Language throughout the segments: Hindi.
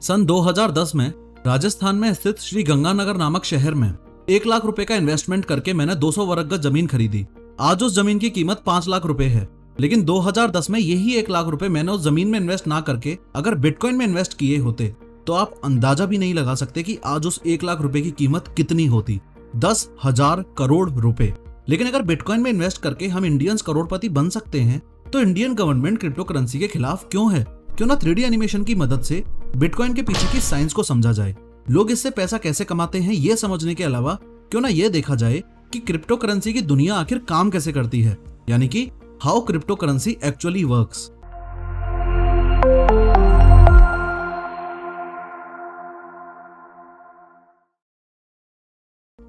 सन 2010 में राजस्थान में स्थित श्री गंगानगर नामक शहर में 1 लाख रुपए का इन्वेस्टमेंट करके मैंने 200 वर्ग गज जमीन खरीदी। आज उस जमीन की कीमत 5 लाख रुपए है, लेकिन 2010 में यही 1 लाख रुपए मैंने उस जमीन में इन्वेस्ट ना करके अगर बिटकॉइन में इन्वेस्ट किए होते तो आप अंदाजा भी नहीं लगा सकते कि आज उस 1 लाख रुपए की कीमत कितनी होती, 10,000 करोड़ रुपए। लेकिन अगर बिटकॉइन में इन्वेस्ट करके हम इंडियंस करोड़पति बन सकते हैं तो इंडियन गवर्नमेंट क्रिप्टो करेंसी के खिलाफ क्यों है? क्यों ना 3D एनिमेशन की मदद से बिटकॉइन के पीछे की साइंस को समझा जाए, लोग इससे पैसा कैसे कमाते हैं ये समझने के अलावा क्यों ना ये देखा जाए कि क्रिप्टो करेंसी की दुनिया आखिर काम कैसे करती है, यानी कि how crypto currency actually works.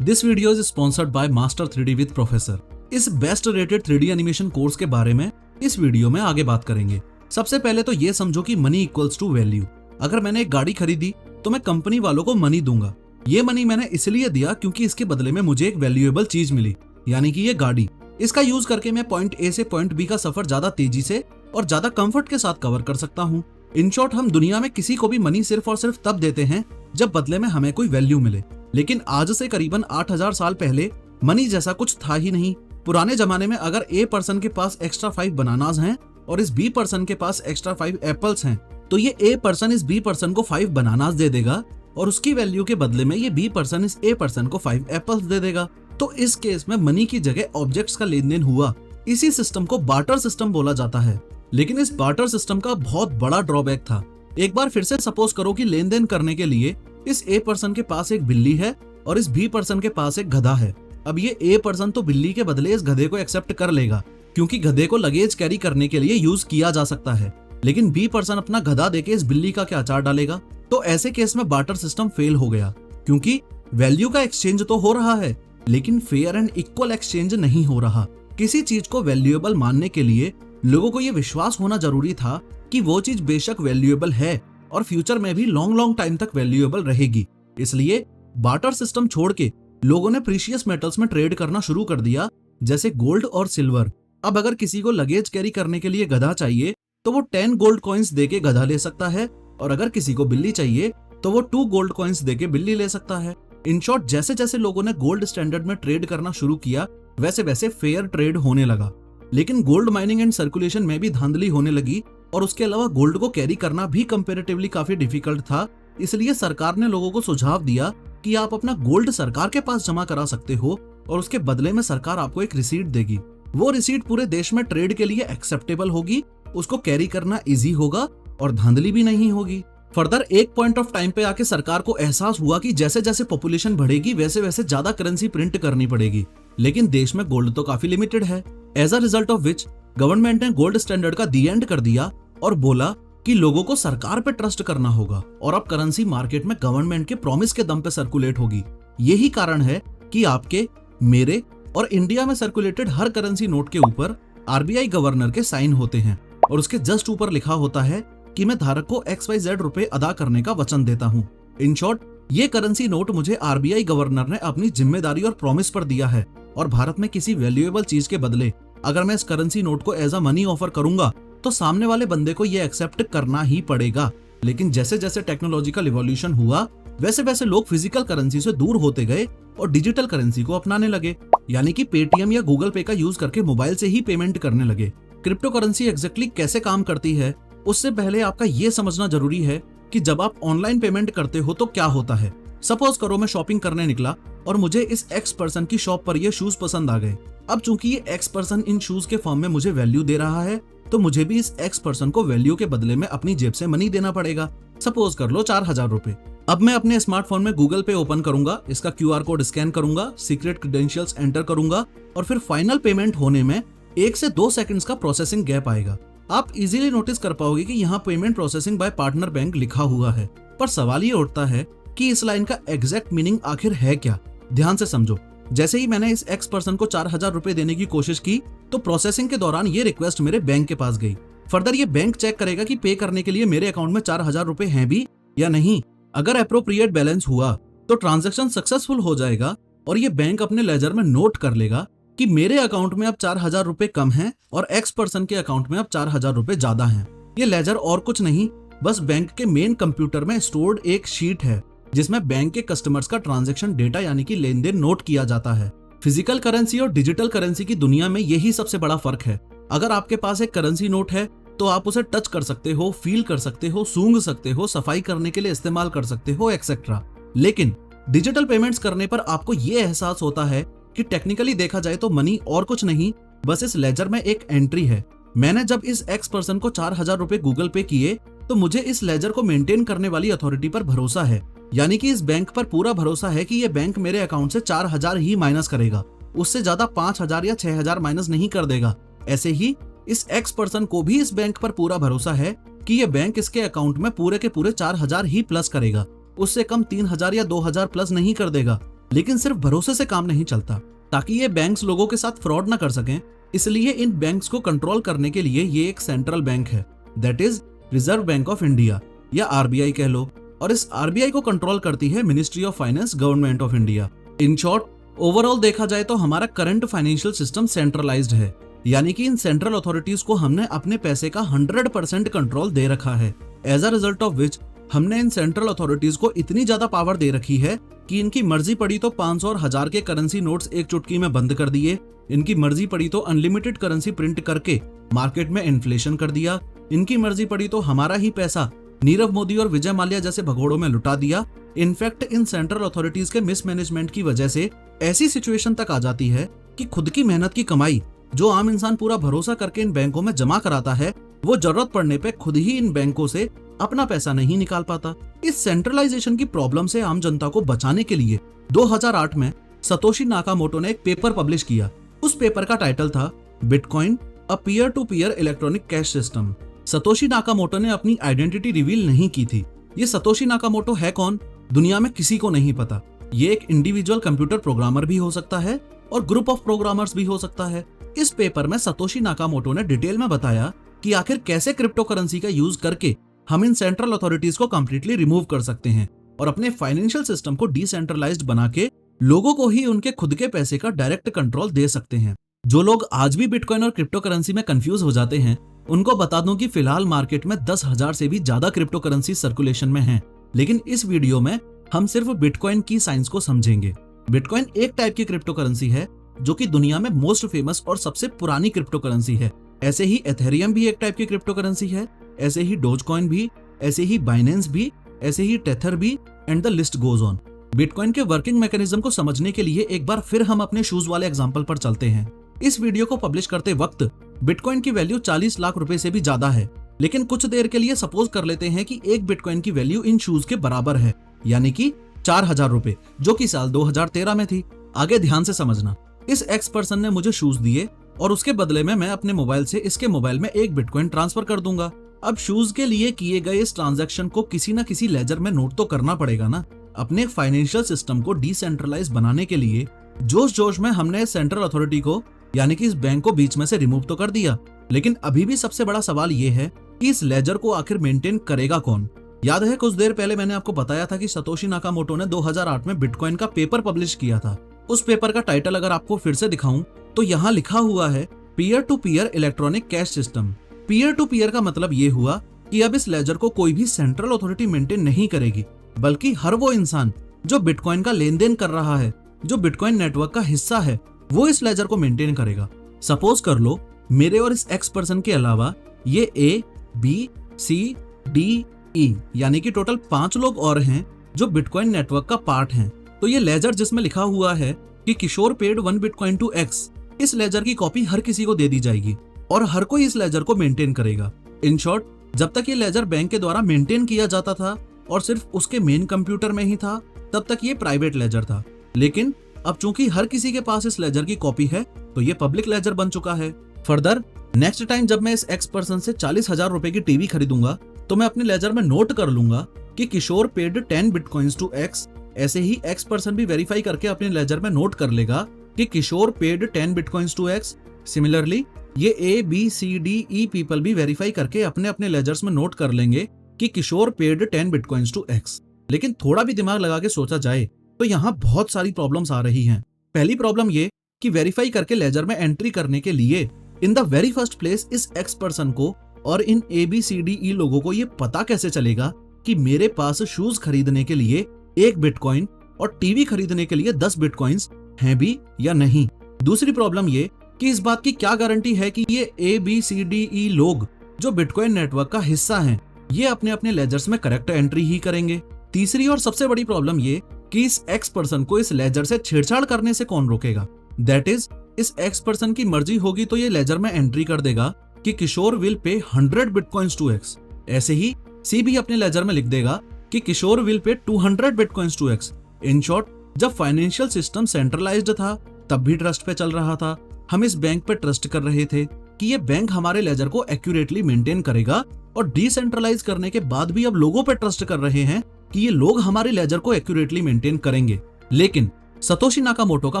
This video is sponsored by master 3D with professor. इस best rated 3D animation course के बारे में इस वीडियो में आगे बात करेंगे। सबसे पहले तो ये समझो कि मनी इक्वल्स टू वैल्यू। अगर मैंने एक गाड़ी खरीदी तो मैं कंपनी वालों को मनी दूंगा। ये मनी मैंने इसलिए दिया क्योंकि इसके बदले में मुझे एक वैल्यूएबल चीज मिली, यानी कि ये गाड़ी। इसका यूज करके मैं पॉइंट ए से पॉइंट बी का सफर ज्यादा तेजी से और ज्यादा कंफर्ट के साथ कवर कर सकता हूँ। इन शॉर्ट, हम दुनिया में किसी को भी मनी सिर्फ और सिर्फ तब देते हैं जब बदले में हमें कोई वैल्यू मिले। लेकिन आज से करीबन 8,000 साल पहले मनी जैसा कुछ था ही नहीं। पुराने जमाने में अगर ए पर्सन के पास एक्स्ट्रा 5 बनानास हैं और इस बी पर्सन के पास एक्स्ट्रा 5 एप्पल्स हैं, तो ये ए पर्सन इस बी पर्सन को 5 बनानास दे देगा और उसकी वैल्यू के बदले में ये बी पर्सन इस ए पर्सन को 5 एप्पल्स दे देगा। तो इस केस में मनी की जगह ऑब्जेक्ट्स का लेन देन हुआ। इसी सिस्टम को बार्टर सिस्टम बोला जाता है। लेकिन इस बार्टर सिस्टम का बहुत बड़ा ड्रॉबैक था। एक बार फिर से सपोज करो कि लेन देन करने के लिए इस ए पर्सन के पास एक बिल्ली है और इस बी पर्सन के पास एक गधा है। अब ये ए पर्सन तो बिल्ली के बदले इस गधे को एक्सेप्ट कर लेगा क्योंकि गधे को लगेज कैरी करने के लिए यूज किया जा सकता है, लेकिन बी पर्सन अपना गधा देके इस बिल्ली का क्या अचार डालेगा? तो ऐसे केस में बार्टर सिस्टम फेल हो गया क्योंकि वैल्यू का एक्सचेंज तो हो रहा है लेकिन फेयर एंड इक्वल एक्सचेंज नहीं हो रहा। किसी चीज को वैल्यूएबल मानने के लिए लोगों को यह विश्वास होना जरूरी था कि वो चीज बेशक वैल्यूएबल है और फ्यूचर में भी लॉन्ग टाइम तक वैल्यूएबल रहेगी। इसलिए बार्टर सिस्टम छोड़ के लोगों ने प्रीशियस मेटल्स में ट्रेड करना शुरू कर दिया, जैसे गोल्ड और सिल्वर। अब अगर किसी को लगेज कैरी करने के लिए गधा चाहिए तो वो 10 गोल्ड कॉइंस देके गधा ले सकता है, और अगर किसी को बिल्ली चाहिए तो वो 2 गोल्ड कॉइंस देके बिल्ली ले सकता है। इन शॉर्ट, जैसे जैसे लोगों ने गोल्ड स्टैंडर्ड में ट्रेड करना शुरू किया वैसे वैसे फेयर ट्रेड होने लगा। लेकिन गोल्ड माइनिंग एंड सर्कुलेशन में भी धांधली होने लगी और उसके अलावा गोल्ड को कैरी करना भी कंपैरेटिवली काफी डिफिकल्ट था। इसलिए सरकार ने लोगों को सुझाव दिया कि आप अपना गोल्ड सरकार के पास जमा करा सकते हो और उसके बदले में सरकार आपको एक रिसीट देगी। वो रिसीट पूरे देश में ट्रेड के लिए एक्सेप्टेबल होगी, उसको कैरी करना इजी होगा और धांधली भी नहीं होगी। फर्दर एक पॉइंट ऑफ टाइम पे आके सरकार को एहसास हुआ कि जैसे जैसे पॉपुलेशन बढ़ेगी वैसे वैसे ज्यादा करेंसी प्रिंट करनी पड़ेगी, लेकिन देश में गोल्ड तो काफी लिमिटेड है। As a result of which government ने गोल्ड स्टैंडर्ड का दी एंड कर दिया और बोला कि लोगों को सरकार पे ट्रस्ट करना होगा और अब करेंसी मार्केट में गवर्नमेंट के प्रॉमिस के दम पे सर्कुलेट होगी। यही कारण है कि आपके, मेरे और इंडिया में सर्कुलेटेड हर करेंसी नोट के ऊपर RBI गवर्नर के साइन होते हैं और उसके जस्ट ऊपर लिखा होता है कि मैं धारक को XYZ रुपए अदा करने का वचन देता हूँ। इन शॉर्ट, ये करेंसी नोट मुझे RBI गवर्नर ने अपनी जिम्मेदारी और प्रॉमिस पर दिया है और भारत में किसी वैल्यूएबल चीज के बदले अगर मैं इस करेंसी नोट को एज अ मनी ऑफर करूंगा तो सामने वाले बंदे को ये एक्सेप्ट करना ही पड़ेगा। लेकिन जैसे जैसे टेक्नोलॉजिकल इवोल्यूशन हुआ वैसे वैसे लोग फिजिकल करेंसी से दूर होते गए और डिजिटल करेंसी को अपनाने लगे, यानी कि पेटीएम या गूगल पे का यूज करके मोबाइल से ही पेमेंट करने लगे। क्रिप्टो करेंसी एग्जैक्टली कैसे काम करती है उससे पहले आपका ये समझना जरूरी है कि जब आप ऑनलाइन पेमेंट करते हो तो क्या होता है। सपोज करो मैं शॉपिंग करने निकला और मुझे इस एक्स पर्सन की शॉप पर ये शूज पसंद आ गए। अब चूंकि ये एक्स पर्सन इन शूज के फॉर्म में मुझे वैल्यू दे रहा है तो मुझे भी इस एक्स पर्सन को वैल्यू के बदले में अपनी जेब से मनी देना पड़ेगा। सपोज कर लो 4,000 रुपए। अब मैं अपने स्मार्टफोन में गूगल पे ओपन करूंगा, इसका QR कोड स्कैन करूंगा, सीक्रेट क्रेडेंशियल्स एंटर करूंगा और फिर फाइनल पेमेंट होने में 1 से 2 सेकंड्स का प्रोसेसिंग गैप आएगा। आप इजीली नोटिस कर पाओगे कि यहाँ payment processing bye partner bank लिखा हुआ है, पर सवाल ये उठता है कि इस लाइन का एग्जैक्ट मीनिंग आखिर है क्या। ध्यान से समझो, जैसे ही मैंने इस एक्स पर्सन को 4,000 रुपए देने की कोशिश की तो प्रोसेसिंग के दौरान ये रिक्वेस्ट मेरे बैंक के पास गई। फर्दर ये बैंक चेक करेगा कि पे करने के लिए मेरे अकाउंट में 4,000 रुपए हैं भी या नहीं। अगर अप्रोप्रिएट बैलेंस हुआ तो ट्रांजैक्शन सक्सेसफुल हो जाएगा और ये बैंक अपने लेजर में नोट कर लेगा कि मेरे अकाउंट में अब 4,000 रुपए कम हैं और एक्स पर्सन के अकाउंट में अब 4,000 रुपए ज्यादा हैं। ये लेजर और कुछ नहीं बस बैंक के मेन कंप्यूटर में स्टोर्ड एक शीट है जिसमें बैंक के कस्टमर्स का ट्रांजैक्शन डेटा यानी कि लेन देन नोट किया जाता है। फिजिकल करेंसी और डिजिटल करेंसी की दुनिया में यही सबसे बड़ा फर्क है। अगर आपके पास एक करेंसी नोट है तो आप उसे टच कर सकते हो, फील कर सकते हो, सूंघ सकते हो, सफाई करने के लिए इस्तेमाल कर सकते हो, एक्सेट्रा। लेकिन डिजिटल पेमेंट्स करने पर आपको ये एहसास होता है कि टेक्निकली देखा जाए तो मनी और कुछ नहीं, बस इस लेजर में एक एंट्री है। मैंने जब इस एक्स पर्सन को 4,000 रुपए गूगल पे किए तो मुझे इस लेजर को मेंटेन करने वाली अथॉरिटी पर भरोसा है, यानी कि इस बैंक पर पूरा भरोसा है कि ये बैंक मेरे अकाउंट से 4,000 ही माइनस करेगा, उससे ज्यादा 5,000 या 6,000 माइनस नहीं कर देगा। ऐसे ही इस एक्स पर्सन को भी इस बैंक पर पूरा भरोसा है कि ये बैंक इसके अकाउंट में पूरे के पूरे 4,000 ही प्लस करेगा, उससे कम 3,000 या 2,000 प्लस नहीं कर देगा। लेकिन सिर्फ भरोसे से काम नहीं चलता। ताकि ये बैंक्स लोगों के साथ फ्रॉड ना कर सकें, इसलिए इन बैंक्स को कंट्रोल करने के लिए ये एक सेंट्रल बैंक है, that is reserve bank of India या आरबीआई कह लो। और इस आरबीआई को कंट्रोल करती है ministry of finance, government of India. In short, overall देखा जाए तो हमारा करंट फाइनेंशियल सिस्टम सेंट्रलाइज्ड है, यानी कि इन सेंट्रल अथॉरिटीज को हमने अपने पैसे का 100% कंट्रोल दे रखा है। As a result of which हमने इन सेंट्रल अथॉरिटीज को इतनी ज्यादा पावर दे रखी है कि इनकी मर्जी पड़ी तो 500 और 1000 के करेंसी नोट्स एक चुटकी में बंद कर दिए, इनकी मर्जी पड़ी तो अनलिमिटेड करेंसी प्रिंट करके मार्केट में इन्फ्लेशन कर दिया, इनकी मर्जी पड़ी तो हमारा ही पैसा नीरव मोदी और विजय माल्या जैसे भगोड़ों में लुटा दिया। इनफैक्ट इन सेंट्रल अथॉरिटीज के मिसमैनेजमेंट की वजह से ऐसी सिचुएशन तक आ जाती है कि खुद की मेहनत की कमाई जो आम इंसान पूरा भरोसा करके इन बैंकों में जमा कराता है, वो जरूरत पड़ने पे खुद ही इन बैंकों से अपना पैसा नहीं निकाल पाता। इस सेंट्रलाइजेशन की प्रॉब्लम से आम जनता को बचाने के लिए 2008 में सतोशी नाकामोटो ने एक पेपर पब्लिश किया। उस पेपर का टाइटल था bitcoin, a peer to peer electronic cash system. Satoshi Nakamoto ने अपनी आइडेंटिटी रिवील नहीं की थी। ये सतोशी नाकामोटो है कौन, दुनिया में किसी को नहीं पता। ये एक इंडिविजुअल कंप्यूटर प्रोग्रामर भी हो सकता है और ग्रुप ऑफ प्रोग्रामर्स भी हो सकता है। इस पेपर में सतोशी नाकामोटो ने डिटेल में बताया कि आखिर कैसे क्रिप्टो करेंसी का यूज करके हम इन सेंट्रल अथॉरिटीज को कंप्लीटली रिमूव कर सकते हैं और अपने फाइनेंशियल सिस्टम को डिसेंट्रलाइज्ड बना के लोगों को ही उनके खुद के पैसे का डायरेक्ट कंट्रोल दे सकते हैं। जो लोग आज भी बिटकॉइन और क्रिप्टो करेंसी में कंफ्यूज हो जाते हैं, उनको बता दूं कि फिलहाल मार्केट में 10,000 से भी ज्यादा क्रिप्टो करेंसी सर्कुलेशन में हैं। लेकिन इस वीडियो में हम सिर्फ बिटकॉइन की साइंस को समझेंगे। बिटकॉइन एक टाइप की क्रिप्टो करेंसी है जो कि दुनिया में मोस्ट फेमस और सबसे पुरानी क्रिप्टो करेंसी है। ऐसे ही एथेरियम भी एक टाइप की क्रिप्टो करेंसी है, ऐसे ही डोजकॉइन भी, ऐसे ही बाइनेंस भी, ऐसे ही टेथर भी, and the list goes on. Bitcoin के वर्किंग मैकेनिज्म को समझने के लिए एक बार फिर हम अपने शूज वाले एग्जांपल पर चलते हैं। इस वीडियो को पब्लिश करते वक्त बिटकॉइन की वैल्यू 40 लाख रुपए से भी ज्यादा है, लेकिन कुछ देर के लिए सपोज कर लेते हैं कि एक बिटकॉइन की वैल्यू इन शूज के बराबर है, यानी कि 4,000 रुपए, जो कि साल 2013 में थी। आगे ध्यान से समझना। इस एक्स पर्सन ने मुझे शूज दिए और उसके बदले में मैं अपने मोबाइल से इसके मोबाइल में एक बिटकॉइन ट्रांसफर कर दूंगा। अब शूज के लिए किए गए इस ट्रांजैक्शन को किसी न किसी लेजर में नोट तो करना पड़ेगा ना। अपने फाइनेंशियल सिस्टम को डिसेंट्रलाइज बनाने के लिए जोश जोश में हमने सेंट्रल अथॉरिटी को यानी कि इस बैंक को बीच में से रिमूव तो कर दिया, लेकिन अभी भी सबसे बड़ा सवाल ये है कि इस लेजर को आखिर मेंटेन करेगा कौन। याद है कुछ देर पहले मैंने आपको बताया था कि सतोशी नाकामोटो ने 2008 में बिटकॉइन का पेपर पब्लिश किया था। उस पेपर का टाइटल अगर आपको फिर से दिखाऊं तो यहाँ लिखा हुआ है peer to peer electronic cash system. Peer to peer का मतलब ये हुआ कि अब इस लेजर को कोई भी सेंट्रल अथॉरिटी मेंटेन नहीं करेगी, बल्कि हर वो इंसान जो बिटकॉइन का लेन देन कर रहा है, जो बिटकॉइन नेटवर्क का हिस्सा है, वो इस लेजर को मेंटेन करेगा। सपोज कर लो मेरे और इस एक्स पर्सन के अलावा ये ए, बी, सी, डी, ई यानी कि टोटल 5 लोग और हैं जो बिटकॉइन नेटवर्क का पार्ट हैं। तो ये लेजर जिसमें लिखा हुआ है कि Kishore paid 1 bitcoin to x, इस लेजर की कॉपी हर किसी को दे दी जाएगी और हर कोई इस लेजर को मेंटेन करेगा। इन शॉर्ट, जब तक ये लेजर बैंक के द्वारा मेंटेन किया जाता था और सिर्फ उसके मेन कंप्यूटर में ही था, तब तक ये प्राइवेट लेजर था। लेकिन अब चूंकि हर किसी के पास इस लेजर की कॉपी है, तो ये पब्लिक लेजर बन चुका है। फर्दर नेक्स्ट टाइम जब मैं इस एक्स पर्सन से 40,000 रुपए की टीवी खरीदूंगा तो मैं अपने लेजर में नोट कर लूंगा कि Kishore paid 10 bitcoins to X. ऐसे ही एक्स पर्सन भी वेरीफाई करके अपने लेजर में नोट कर लेगा कि Kishore paid 10 bitcoins to X. Similarly ये A, B, C, D, E people भी वेरीफाई करके अपने अपने लेजर्स में नोट कर लेंगे कि Kishore paid 10 bitcoins to X. लेकिन थोड़ा भी दिमाग लगा के सोचा जाए तो यहाँ बहुत सारी प्रॉब्लम्स आ रही हैं। पहली प्रॉब्लम ये कि वेरीफाई करके लेजर में एंट्री करने के लिए in the very first place इस एक्स पर्सन को और इन ABCDE लोगों को ये पता कैसे चलेगा कि मेरे पास शूज खरीदने के लिए 1 बिटकॉइन और टीवी खरीदने के लिए 10 बिटकॉइंस हैं भी या नहीं। दूसरी प्रॉब्लम ये कि इस बात की क्या गारंटी है कि ये ABCDE लोग जो बिटकॉइन नेटवर्क का हिस्सा हैं, ये अपने अपने लेजर्स में करेक्ट एंट्री ही करेंगे। तीसरी और सबसे बड़ी प्रॉब्लम ये कि इस एक्स पर्सन को इस लेजर से छेड़छाड़ करने से कौन रोकेगा। दैट इज, इस एक्स पर्सन की मर्जी होगी तो ये लेजर में एंट्री कर देगा कि किशोर विल पे 100 बिटकॉइंस टू एक्स। ऐसे ही सी भी अपने लेजर में लिख देगा कि किशोर will pay 200 bitcoins to X. In short, जब फाइनेंशियल सिस्टम सेंट्रलाइज्ड था तब भी ट्रस्ट पे चल रहा था। हम इस बैंक पे ट्रस्ट कर रहे थे कि ये बैंक हमारे लेजर को एक्यूरेटली मेंटेन करेगा, और डिसेंट्रलाइज करने के बाद भी अब लोगों पे ट्रस्ट कर रहे हैं कि ये लोग हमारे लेजर को एक्यूरेटली मेंटेन करेंगे। लेकिन सतोशी नाकामोटो का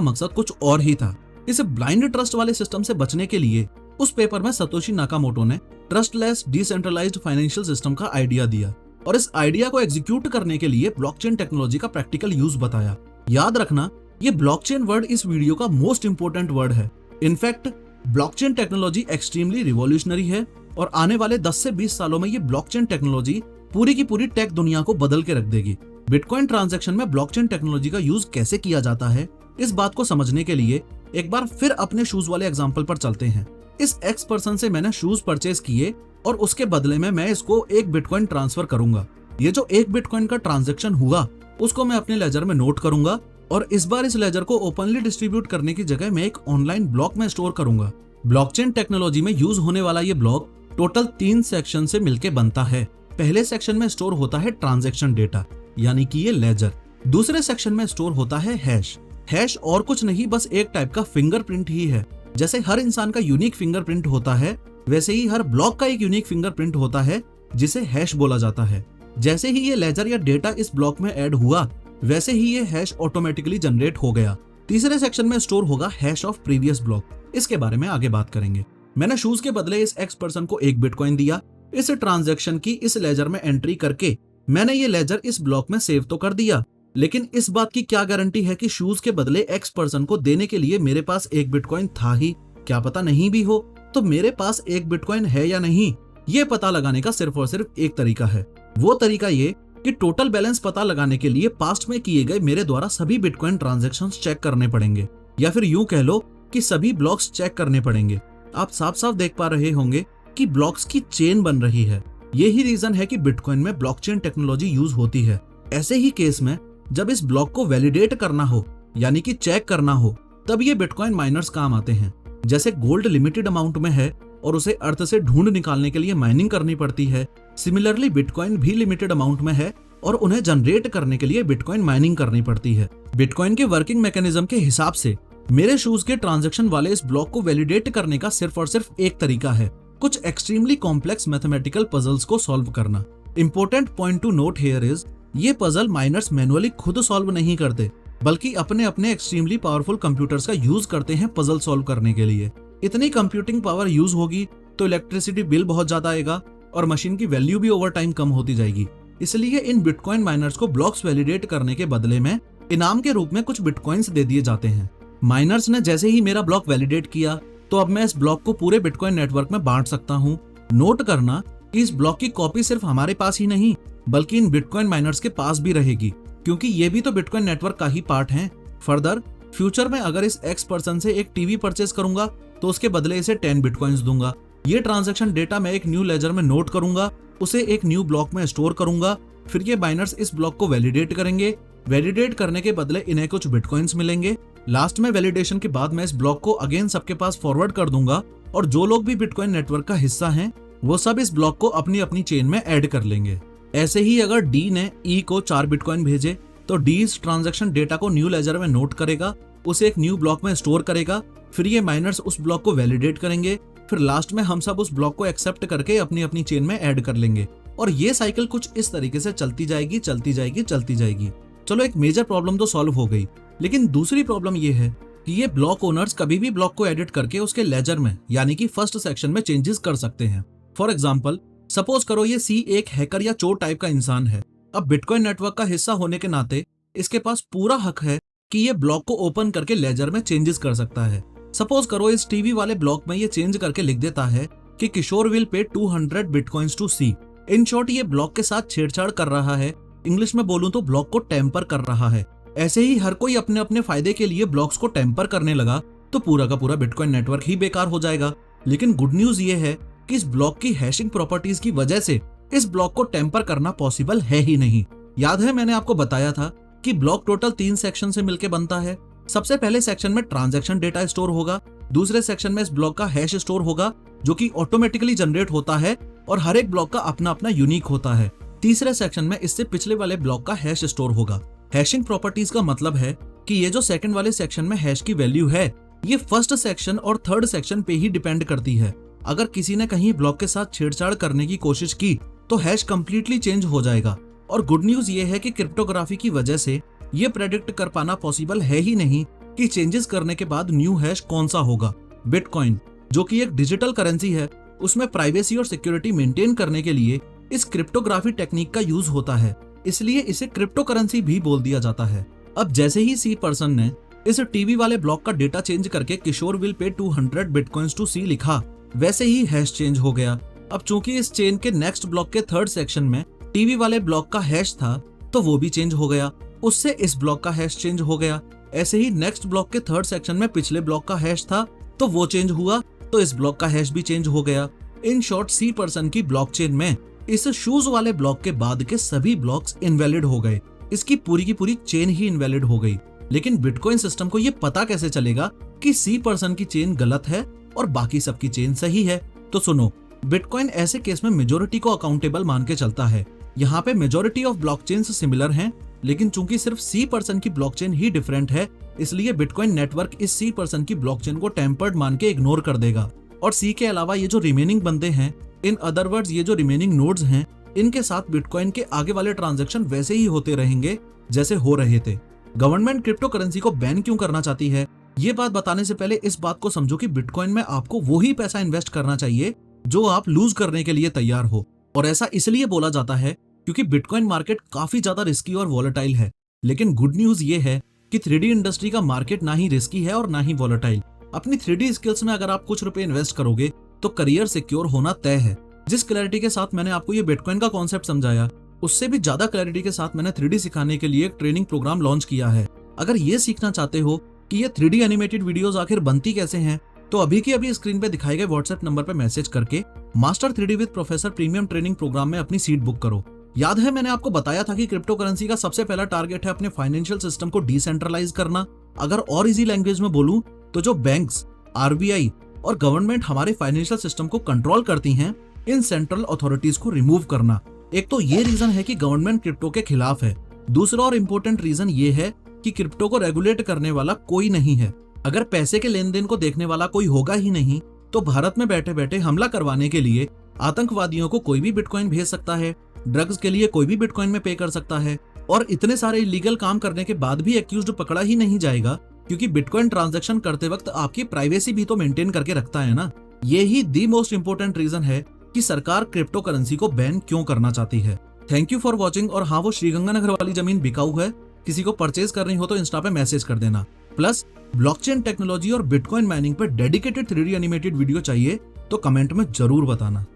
मकसद कुछ और ही था। इस ब्लाइंड ट्रस्ट वाले सिस्टम से बचने के लिए उस पेपर में सतोशी नाकामोटो ने ट्रस्टलेस डिसेंट्रलाइज्ड फाइनेंशियल सिस्टम का आइडिया दिया, और इस आइडिया को एग्जीक्यूट करने के लिए ब्लॉकचेन टेक्नोलॉजी का प्रैक्टिकल यूज बताया। याद रखना, ये ब्लॉकचेन वर्ड इस वीडियो का मोस्ट इंपोर्टेंट वर्ड है। In fact blockchain technology extremely revolutionary है, और आने वाले 10 से 20 सालों में ये ब्लॉकचेन टेक्नोलॉजी पूरी की पूरी टेक दुनिया को बदल के रख देगी। बिटकॉइन ट्रांजैक्शन में ब्लॉकचेन टेक्नोलॉजी का यूज कैसे किया जाता है, इस बात को समझने के लिए एक बार फिर अपने शूज वाले एग्जांपल पर चलते हैं। इस एक्स पर्सन से मैंने शूज परचेज किए और उसके बदले में मैं इसको 1 बिटकॉइन ट्रांसफर करूंगा। ये जो 1 बिटकॉइन का ट्रांजैक्शन हुआ उसको मैं अपने लेजर में नोट करूंगा, और इस बार इस लेजर को ओपनली डिस्ट्रीब्यूट करने की जगह मैं एक ऑनलाइन ब्लॉक में स्टोर करूंगा। ब्लॉकचेन टेक्नोलॉजी में यूज होने वाला ये ब्लॉक टोटल 3 सेक्शन से मिलकर बनता है। पहले सेक्शन में स्टोर होता है ट्रांजैक्शन डेटा, यानी कि ये लेजर। दूसरे सेक्शन में स्टोर होता है हैश। हैश और कुछ नहीं, बस एक टाइप का फिंगरप्रिंट ही है। जैसे हर इंसान का यूनिक फिंगरप्रिंट होता है, वैसे ही हर ब्लॉक का एक यूनिक फिंगरप्रिंट होता है जिसे हैश बोला जाता है। जैसे ही ये लेजर या डेटा इस ब्लॉक में ऐड हुआ, वैसे ही ये हैश ऑटोमेटिकली जनरेट हो गया। तीसरे सेक्शन में स्टोर होगा हैश ऑफ प्रीवियस ब्लॉक। इसके बारे में आगे बात करेंगे। मैंने शूज के बदले इस एक्स पर्सन को 1 बिटकॉइन दिया। इस ट्रांजैक्शन की इस लेजर में एंट्री करके मैंने ये लेजर इस ब्लॉक में सेव तो कर दिया, लेकिन इस बात की क्या गारंटी है कि शूज के बदले एक्स पर्सन को देने के लिए मेरे पास 1 बिटकॉइन था ही? क्या पता नहीं भी हो। तो मेरे पास 1 बिटकॉइन है या नहीं, ये पता लगाने का सिर्फ और सिर्फ एक तरीका है। वो तरीका ये कि टोटल बैलेंस पता लगाने के लिए पास्ट में किए गए मेरे द्वारा सभी बिटकॉइन ट्रांजैक्शंस चेक करने पड़ेंगे, या फिर यूं कह लो कि सभी ब्लॉक्स चेक करने पड़ेंगे। आप साफ साफ देख पा रहे होंगे कि ब्लॉक्स की चेन बन रही है। यही रीजन है कि बिटकॉइन में ब्लॉकचेन टेक्नोलॉजी यूज होती है। ऐसे ही केस में जब इस ब्लॉक को वैलिडेट करना हो, यानी कि चेक करना हो, तब ये बिटकॉइन माइनर्स काम आते हैं। जैसे गोल्ड लिमिटेड अमाउंट में है और उसे अर्थ से ढूंढ निकालने के लिए माइनिंग करनी पड़ती है, सिमिलरली बिटकॉइन भी लिमिटेड अमाउंट में है और उन्हें जनरेट करने के लिए बिटकॉइन माइनिंग करनी पड़ती है। बिटकॉइन के वर्किंग मैकेनिज्म के हिसाब से मेरे शूज के ट्रांजैक्शन वाले इस ब्लॉक को वैलिडेट करने का सिर्फ और सिर्फ एक तरीका है, कुछ एक्सट्रीमली कॉम्प्लेक्स मैथमेटिकल पजल्स को सॉल्व करना। Important point two note here is, ये पजल माइनर्स मैनुअली खुद सॉल्व नहीं करते, बल्कि अपने अपने एक्सट्रीमली पावरफुल कंप्यूटर्स का यूज करते हैं पजल सॉल्व करने के लिए। इतनी कंप्यूटिंग पावर यूज होगी तो इलेक्ट्रिसिटी बिल बहुत ज्यादा आएगा और मशीन की वैल्यू भी ओवर टाइम कम होती जाएगी। इसलिए इन बिटकॉइन माइनर्स को ब्लॉक्स वैलिडेट करने के बदले में इनाम के रूप में कुछ बिटकॉइंस दे दिए जाते हैं। माइनर्स ने जैसे ही मेरा ब्लॉक वैलिडेट किया, तो अब मैं इस ब्लॉक को पूरे बिटकॉइन नेटवर्क में बांट सकता हूँ। नोट करना कि इस ब्लॉक की कॉपी सिर्फ हमारे पास ही नहीं, बल्कि इन बिटकॉइन माइनर्स के पास भी रहेगी, क्योंकि ये भी तो बिटकॉइन नेटवर्क का ही पार्ट है। फर्दर फ्यूचर में अगर इस एक्स पर्सन से एक टीवी परचेज करूंगा तो उसके बदले इसे 10 बिटकॉइंस दूंगा। ये ट्रांजैक्शन डेटा मैं एक न्यू लेजर में नोट करूंगा, उसे एक न्यू ब्लॉक में स्टोर करूंगा, फिर ये माइनर्स इस ब्लॉक को वैलिडेट करेंगे। वैलिडेट करने के बदले इन्हें कुछ बिटकॉइंस मिलेंगे। लास्ट में वैलिडेशन के बाद मैं इस ब्लॉक को अगेन सबके पास फॉरवर्ड कर दूंगा, और जो लोग भी बिटकॉइन नेटवर्क का हिस्सा हैं वो सब इस ब्लॉक को अपनी अपनी चेन में ऐड कर लेंगे। ऐसे ही अगर डी ने ई को 4 बिटकॉइन भेजे तो डी इस ट्रांजैक्शन डेटा को न्यू लेजर में नोट करेगा, उसे एक न्यू ब्लॉक में स्टोर करेगा, फिर ये माइनर्स उस ब्लॉक को वैलिडेट करेंगे, फिर लास्ट में हम सब उस ब्लॉक को एक्सेप्ट करके अपनी अपनी चेन में ऐड कर लेंगे, और ये साइकिल कुछ इस तरीके से चलती जाएगी चलती जाएगी चलती जाएगी। चलो, एक मेजर प्रॉब्लम तो सॉल्व हो गई, लेकिन दूसरी प्रॉब्लम ये है कि ये ब्लॉक ओनर्स कभी भी ब्लॉक को एडिट करके उसके लेजर में, यानी कि फर्स्ट सेक्शन में चेंजेस कर सकते हैं। फॉर एग्जाम्पल, सपोज करो ये सी एक हैकर या चोर टाइप का इंसान है। अब बिटकॉइन नेटवर्क का हिस्सा होने के नाते इसके पास पूरा हक है कि ये ब्लॉक को ओपन करके लेजर में चेंजेस कर सकता है। सपोज करो इस टीवी वाले ब्लॉक में ये चेंज करके लिख देता है कि किशोर will pay 200 bitcoins to C. In short ये ब्लॉक के साथ छेड़छाड़ कर रहा है, इंग्लिश में बोलूं तो ब्लॉक को टेम्पर कर रहा है। ऐसे ही हर कोई अपने अपने फायदे के लिए ब्लॉक्स को टेम्पर करने लगा तो पूरा का पूरा बिटकॉइन नेटवर्क ही बेकार हो जाएगा। लेकिन गुड न्यूज ये है कि इस ब्लॉक की हैशिंग प्रॉपर्टीज की वजह से इस ब्लॉक को टेम्पर करना पॉसिबल है ही नहीं। याद है मैंने आपको बताया था कि ब्लॉक टोटल 3 सेक्शन से मिलकर बनता है। सबसे पहले सेक्शन में ट्रांजैक्शन डेटा स्टोर होगा, दूसरे सेक्शन में इस ब्लॉक का हैश स्टोर होगा जो कि ऑटोमेटिकली जनरेट होता है और हर एक ब्लॉक का अपना अपना यूनिक होता है। तीसरे सेक्शन में इससे पिछले वाले ब्लॉक का हैश स्टोर होगा। हैशिंग प्रॉपर्टीज का मतलब है कि ये जो सेकंड वाले सेक्शन में हैश की वैल्यू है ये फर्स्ट सेक्शन और थर्ड सेक्शन पे ही डिपेंड करती है। अगर किसी ने कहीं ब्लॉक के साथ छेड़छाड़ करने की कोशिश की तो हैश कंप्लीटली चेंज हो जाएगा। और गुड न्यूज ये है कि क्रिप्टोग्राफी की वजह से ये प्रेडिक्ट कर पाना पॉसिबल है ही नहीं कि चेंजेस करने के बाद न्यू हैश कौन सा होगा। बिटकॉइन जो कि एक डिजिटल करेंसी है, उसमें प्राइवेसी और सिक्योरिटी मेंटेन करने के लिए इस क्रिप्टोग्राफी टेक्निक का यूज होता है, इसलिए इसे क्रिप्टो करेंसी भी बोल दिया जाता है। अब जैसे ही सी पर्सन ने इस टीवी वाले ब्लॉक का डेटा चेंज करके किशोर विल पे 200 बिटकॉइंस टू सी लिखा, वैसे ही हैश चेंज हो गया। अब चूंकि इस चेन के नेक्स्ट ब्लॉक के थर्ड सेक्शन में टीवी वाले ब्लॉक का हैश था तो वो भी चेंज हो गया, उससे इस ब्लॉक का हैश चेंज हो गया। ऐसे ही नेक्स्ट ब्लॉक के थर्ड सेक्शन में पिछले ब्लॉक का हैश था तो वो चेंज हुआ तो इस ब्लॉक का हैश भी चेंज हो गया। इन शॉर्ट सी पर्सन की ब्लॉकचेन में इस शूज वाले ब्लॉक के बाद के सभी ब्लॉक्स इनवैलिड हो गए, इसकी पूरी की पूरी चेन ही इनवैलिड हो गई। लेकिन बिटकॉइन सिस्टम को ये पता कैसे चलेगा कि सी पर्सन की चेन गलत है और बाकी सबकी चेन सही है? तो सुनो, बिटकॉइन ऐसे केस में मेजोरिटी को अकाउंटेबल मान के चलता है। यहाँ पे मेजोरिटी ऑफ ब्लॉकचेन्स सिमिलर हैं, लेकिन चूंकि सिर्फ सी पर्सन की ब्लॉकचेन ही डिफरेंट है, इसलिए बिटकॉइन नेटवर्क इस सी पर्सन की ब्लॉकचेन को टेम्पर्ड मान के इग्नोर कर देगा। और सी के अलावा ये जो रिमेनिंग बंदे हैं, इन अदर वर्ड्स ये जो रिमेनिंग नोड्स हैं, इनके साथ बिटकॉइन के आगे वाले ट्रांजैक्शन वैसे ही होते रहेंगे जैसे हो रहे थे। गवर्नमेंट क्रिप्टो करेंसी को बैन क्यों करना चाहती है, ये बात बताने से पहले इस बात को समझो कि बिटकॉइन में आपको वही पैसा इन्वेस्ट करना चाहिए जो आप लूज करने के लिए तैयार हो। और ऐसा इसलिए बोला जाता है क्योंकि बिटकॉइन मार्केट काफी ज्यादा रिस्की और वॉलेटाइल है। लेकिन गुड न्यूज ये है कि 3D इंडस्ट्री का मार्केट ना ही रिस्की है और ना ही वॉलेटाइल। अपनी 3D स्किल्स में अगर आप कुछ रुपए इन्वेस्ट करोगे तो करियर सिक्योर होना तय है। जिस क्लैरिटी के साथ मैंने आपको ये बिटकॉइन का कॉन्सेप्ट समझाया, उससे भी ज्यादा क्लैरिटी के साथ मैंने 3D सिखाने के लिए एक ट्रेनिंग प्रोग्राम लॉन्च किया है। अगर ये सीखना चाहते हो कि ये 3D एनिमेटेड वीडियोस आखिर बनती कैसे हैं, तो अभी की अभी स्क्रीन पे दिखाए गए व्हाट्सएप नंबर पे मैसेज करके master 3D with professor premium training programme में अपनी सीट बुक करो। याद है मैंने आपको बताया था कि क्रिप्टो करेंसी का सबसे पहला टारगेट है अपने फाइनेंशियल सिस्टम को डिसेंट्रलाइज करना। अगर और इजी लैंग्वेज में बोलूं तो जो बैंक्स, RBI और गवर्नमेंट हमारे फाइनेंशियल सिस्टम को कंट्रोल करती हैं, इन सेंट्रल अथॉरिटीज को रिमूव करना। एक तो ये रीजन है कि गवर्नमेंट क्रिप्टो के खिलाफ है, दूसरा और इम्पोर्टेंट रीजन ये है कि क्रिप्टो को रेगुलेट करने वाला कोई नहीं है। अगर पैसे के लेन देन को देखने वाला कोई होगा ही नहीं तो भारत में बैठे बैठे हमला करवाने के लिए आतंकवादियों को कोई भी बिटकॉइन भेज सकता है, ड्रग्स के लिए कोई भी बिटकॉइन में पे कर सकता है, और इतने सारे इलीगल काम करने के बाद भी एक्यूज्ड पकड़ा ही नहीं जाएगा क्योंकि बिटकॉइन ट्रांजैक्शन करते वक्त आपकी प्राइवेसी भी तो मेंटेन करके रखता है ना। ये ही दी मोस्ट इंपोर्टेंट रीजन है कि सरकार क्रिप्टो करेंसी को बैन क्यों करना चाहती है। Thank you for watching. और हाँ, वो श्रीगंगानगर वाली जमीन बिकाऊ है, किसी को परचेज करनी हो तो इंस्टा पे मैसेज कर देना। प्लस ब्लॉकचेन टेक्नोलॉजी और बिटकॉइन माइनिंग पर डेडिकेटेड 3D एनिमेटेड वीडियो चाहिए तो कमेंट में जरूर बताना।